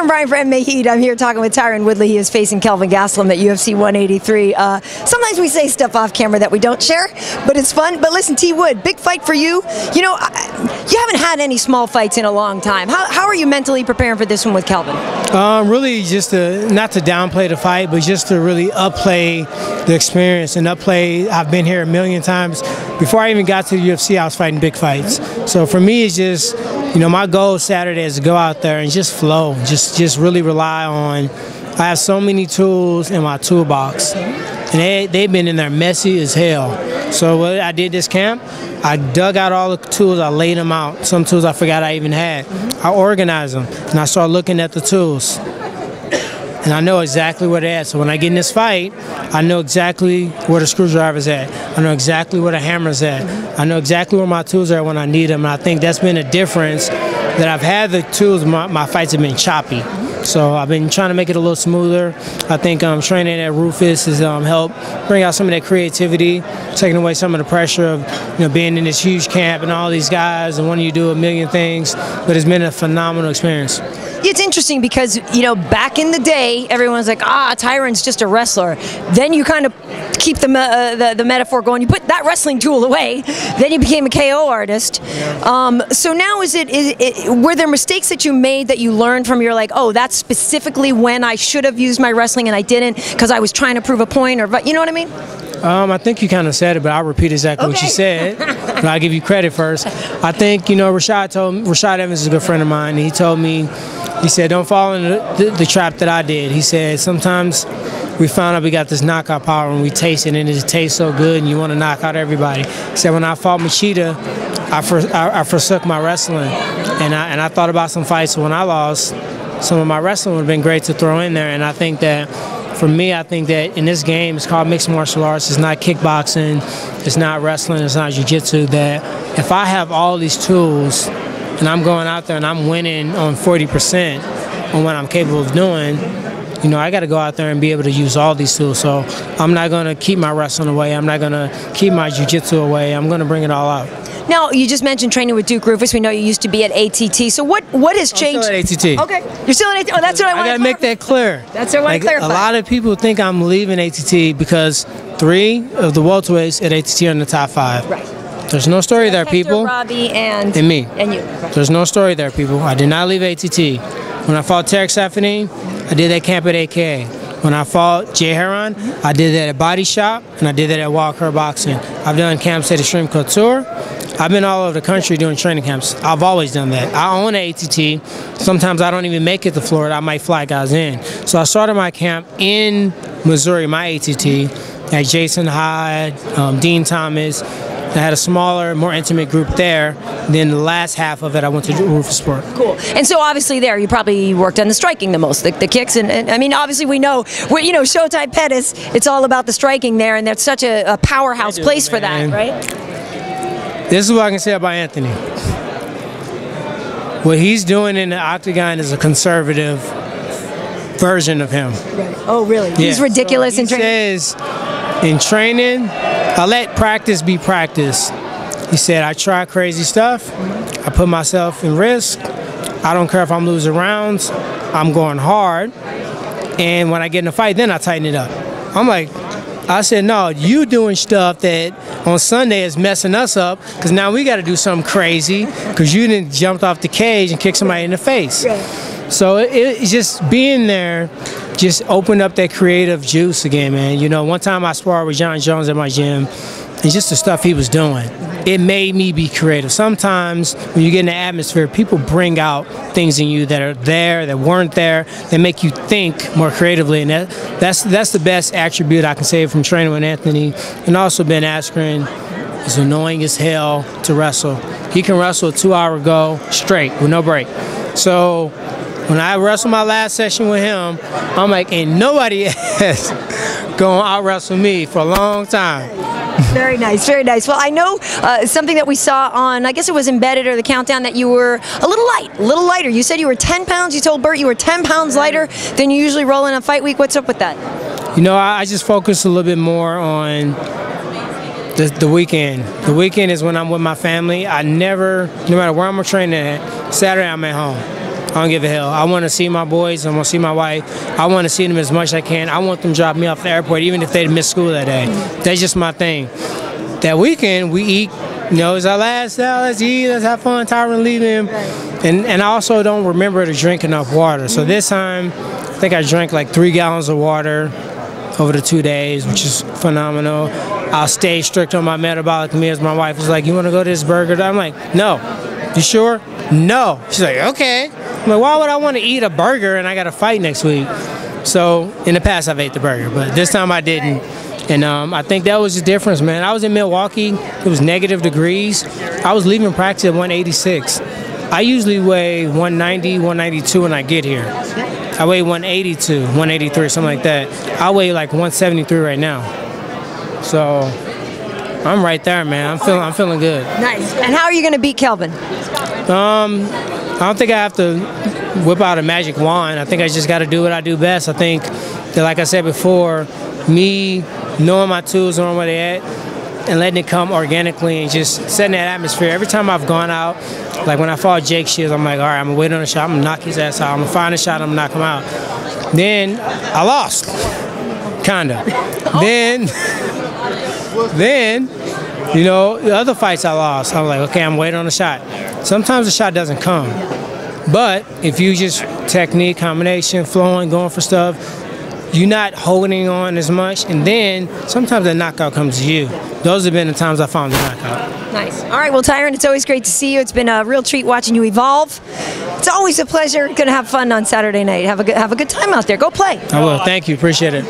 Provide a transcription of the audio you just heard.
Karyn, Bryant for MMA Heat. I'm here talking with Tyron Woodley. He is facing Kelvin Gastelum at UFC 183. Sometimes we say stuff off camera that we don't share, but it's fun. But listen, T. Wood, big fight for you. You know, you haven't had any small fights in a long time. How are you mentally preparing for this one with Kelvin? Really just not to downplay the fight, but just to really upplay the experience and upplay. I've been here a million times. Before I even got to the UFC, I was fighting big fights. So for me, it's just, you know, my goal Saturday is to go out there and just flow, just really rely on. I have so many tools in my toolbox, and they've been in there messy as hell. So what I did this camp, I dug out all the tools, I laid them out. Some tools I forgot I even had. I organized them, and I started looking at the tools. And I know exactly where they're at. So when I get in this fight, I know exactly where the screwdriver's at. I know exactly where the hammer's at. I know exactly where my tools are when I need them. And I think that's been a difference, that I've had the tools, my fights have been choppy. So I've been trying to make it a little smoother. I think training at Rufus has helped bring out some of that creativity, taking away some of the pressure of being in this huge camp and all these guys and wanting you to do a million things. But it's been a phenomenal experience. It's interesting because, you know, back in the day, everyone's like, Tyron's just a wrestler. Then you kind of keep the metaphor going. You put that wrestling tool away. Then you became a KO artist. Yeah. So now were there mistakes that you made that you learned from? You're like, oh, that's specifically when I should have used my wrestling and I didn't because I was trying to prove a point, or you know what I mean? I think you kind of said it, but I'll repeat exactly what you said. But I'll give you credit first. I think, you know, Rashad Evans is a good friend of mine. He told me, he said, don't fall into the trap that I did. He said, sometimes we found out we got this knockout power and we taste it and it tastes so good and you want to knock out everybody. He said, when I fought Machida, I forsook my wrestling. And I thought about some fights when I lost. Some of my wrestling would have been great to throw in there. And I think that, for me, I think that in this game, it's called mixed martial arts. It's not kickboxing. It's not wrestling. It's not jiu-jitsu. That if I have all these tools and I'm going out there and I'm winning on 40% on what I'm capable of doing, you know, I got to go out there and be able to use all these tools. So I'm not going to keep my wrestling away. I'm not going to keep my jiu-jitsu away. I'm going to bring it all out. Now, you just mentioned training with Duke Rufus. We know you used to be at ATT. So what has changed? I'm still at ATT. Okay. You're still at ATT. Oh, that's what I want to clarify. I got to make that clear. That's what I want to clarify. A lot of people think I'm leaving ATT because 3 of the welterweights at ATT are in the top 5. Right. There's no story there, people. Robbie and me. And you. Right. There's no story there, people. I did not leave ATT. When I fought Tarek Saffiedine, I did that camp at AKA. When I fought Jay Heron, I did that at Body Shop, and I did that at Walker Boxing. I've done camps at Extreme Couture. I've been all over the country doing training camps. I've always done that. I own an ATT. Sometimes I don't even make it to Florida. I might fly guys in. So I started my camp in Missouri, my ATT, at Jason Hyde, Dean Thomas. I had a smaller, more intimate group there. Then the last half of it, I went to Rufus Sport. Cool. And so obviously there, you probably worked on the striking the most, the kicks. And I mean, obviously we know, you know, Showtime Pettis, it's all about the striking there, and that's such a powerhouse place for that, right? This is what I can say about Anthony. What he's doing in the octagon is a conservative version of him. Right. Oh, really? Yeah. He's ridiculous in training. He says, in training, I let practice be practice. He said, I try crazy stuff. I put myself in risk. I don't care if I'm losing rounds. I'm going hard. And when I get in a fight, then I tighten it up. I'm like, I said, no, you doing stuff that on Sunday is messing us up because now we got to do something crazy because you didn't jump off the cage and kick somebody in the face. Right. So it's just being there just opened up that creative juice again, man. You know, one time I sparred with John Jones at my gym, and just the stuff he was doing, it made me be creative. Sometimes when you get in the atmosphere, people bring out things in you that are there, that weren't there, that make you think more creatively. And that's the best attribute I can say from training with Anthony. And also Ben Askren is annoying as hell to wrestle. He can wrestle a 2-hour go straight with no break. So when I wrestled my last session with him, I'm like, ain't nobody else gonna out-wrestle me for a long time. Very nice, very nice. Well, I know something that we saw on, I guess it was Embedded or the Countdown, that you were a little lighter. You said you were 10 pounds. You told Bert you were 10 pounds lighter than you usually roll in a fight week. What's up with that? You know, I just focus a little bit more on the weekend. The weekend is when I'm with my family. I never, no matter where I'm training at, Saturday I'm at home. I don't give a hell. I want to see my boys. I want to see my wife. I want to see them as much as I can. I want them to drop me off at the airport, even if they missed school that day. That's just my thing. That weekend, we eat. You know, it's our last now. Let's eat. Let's have fun. Tyron leaving. And I also don't remember to drink enough water. So this time, I think I drank like 3 gallons of water over the 2 days, which is phenomenal. I'll stay strict on my metabolic meals. My wife was like, you want to go to this burger? I'm like, no. You sure? No. She's like, okay. I'm like, why would I want to eat a burger and I got to fight next week? So in the past, I've ate the burger, but this time I didn't. And I think that was the difference, man. I was in Milwaukee. It was negative degrees. I was leaving practice at 186. I usually weigh 190, 192 when I get here. I weigh 182, 183, something like that. I weigh like 173 right now. So I'm right there, man. I'm feeling good. Nice. And how are you going to beat Kelvin? I don't think I have to whip out a magic wand. I think I just got to do what I do best. I think that, like I said before, me knowing my tools, knowing where they're at, and letting it come organically and just setting that atmosphere. Every time I've gone out, like when I fought Jake Shields, I'm like, all right, I'm going to wait on a shot. I'm going to knock his ass out. I'm going to find a shot. I'm going to knock him out. Then I lost, kind of. Then, you know, the other fights I lost, I was like, okay, I'm waiting on a shot. Sometimes the shot doesn't come. But if you just technique, combination, flowing, going for stuff, you're not holding on as much, and then sometimes the knockout comes to you. Those have been the times I found the knockout. Nice. All right, well, Tyron, it's always great to see you. It's been a real treat watching you evolve. It's always a pleasure. Going to have fun on Saturday night. Have a good time out there. Go play. I will. Thank you. Appreciate it.